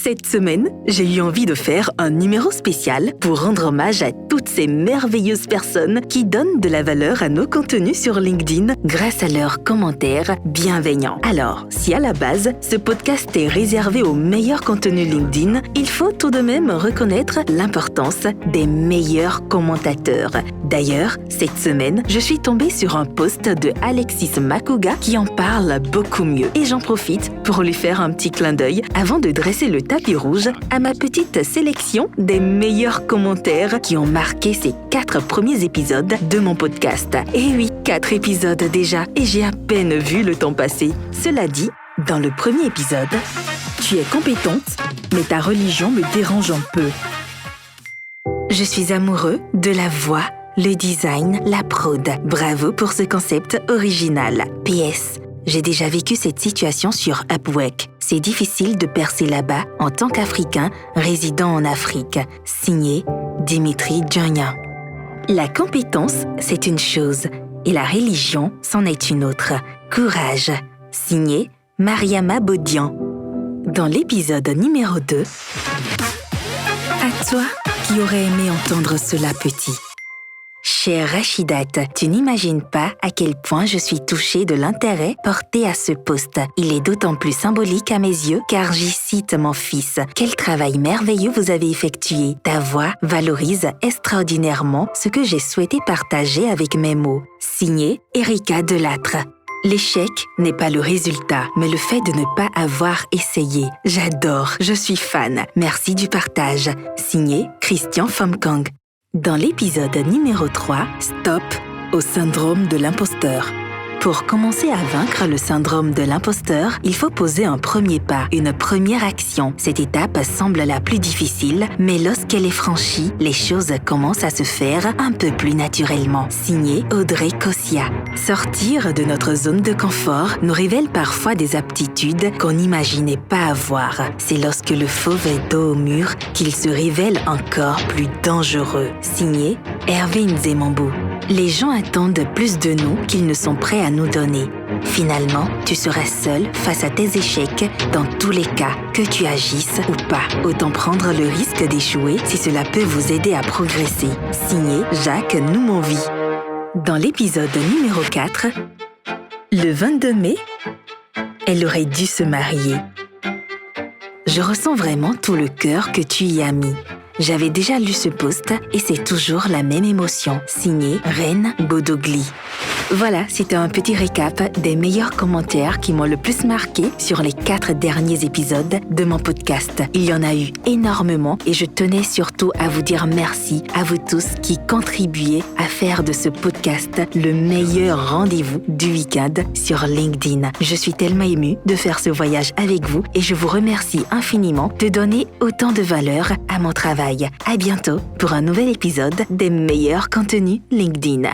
Cette semaine, j'ai eu envie de faire un numéro spécial pour rendre hommage à toutes ces merveilleuses personnes qui donnent de la valeur à nos contenus sur LinkedIn grâce à leurs commentaires bienveillants. Alors, si à la base, ce podcast est réservé aux meilleurs contenus LinkedIn, il faut tout de même reconnaître l'importance des meilleurs commentateurs. D'ailleurs, cette semaine, je suis tombée sur un post de Alexis Makuga qui en parle beaucoup mieux. Et j'en profite pour lui faire un petit clin d'œil avant de dresser le tapis rouge à ma petite sélection des meilleurs commentaires qui ont marqué ces 4 premiers épisodes de mon podcast. Et oui, 4 épisodes déjà, et j'ai à peine vu le temps passer. Cela dit, dans le premier épisode, tu es compétente, mais ta religion me dérange un peu. Je suis amoureux de la voix, le design, la prod. Bravo pour ce concept original. PS. J'ai déjà vécu cette situation sur Upwork. C'est difficile de percer là-bas en tant qu'Africain résidant en Afrique. Signé Dimitri Djagna. La compétence, c'est une chose, et la religion, c'en est une autre. Courage. Signé Mariama Bodian. Dans l'épisode numéro 2, à toi qui aurais aimé entendre cela petit. Chère Rachidat, tu n'imagines pas à quel point je suis touchée de l'intérêt porté à ce post. Il est d'autant plus symbolique à mes yeux car j'y cite mon fils. Quel travail merveilleux vous avez effectué. Ta voix valorise extraordinairement ce que j'ai souhaité partager avec mes mots. Signé Erika Delattre. L'échec n'est pas le résultat, mais le fait de ne pas avoir essayé. J'adore, je suis fan. Merci du partage. Signé Christian Fomkang. Dans l'épisode numéro 3, Stop au syndrome de l'imposteur. Pour commencer à vaincre le syndrome de l'imposteur, il faut poser un premier pas, une première action. Cette étape semble la plus difficile, mais lorsqu'elle est franchie, les choses commencent à se faire un peu plus naturellement. Signé Audrey Kossia. Sortir de notre zone de confort nous révèle parfois des aptitudes qu'on n'imaginait pas avoir. C'est lorsque le fauve est dos au mur qu'il se révèle encore plus dangereux. Signé Hervé Nzemambou. Les gens attendent plus de nous qu'ils ne sont prêts à nous donner. Finalement, tu seras seul face à tes échecs dans tous les cas, que tu agisses ou pas. Autant prendre le risque d'échouer si cela peut vous aider à progresser. Signé Jacques Noumonvi. Dans l'épisode numéro 4, le 22 mai, elle aurait dû se marier. Je ressens vraiment tout le cœur que tu y as mis. J'avais déjà lu ce post et c'est toujours la même émotion. Signé Reine Bodogli. Voilà, c'était un petit récap des meilleurs commentaires qui m'ont le plus marqué sur les 4 derniers épisodes de mon podcast. Il y en a eu énormément et je tenais surtout à vous dire merci à vous tous qui contribuez à faire de ce podcast le meilleur rendez-vous du week-end sur LinkedIn. Je suis tellement émue de faire ce voyage avec vous et je vous remercie infiniment de donner autant de valeur à mon travail. À bientôt pour un nouvel épisode des meilleurs contenus LinkedIn.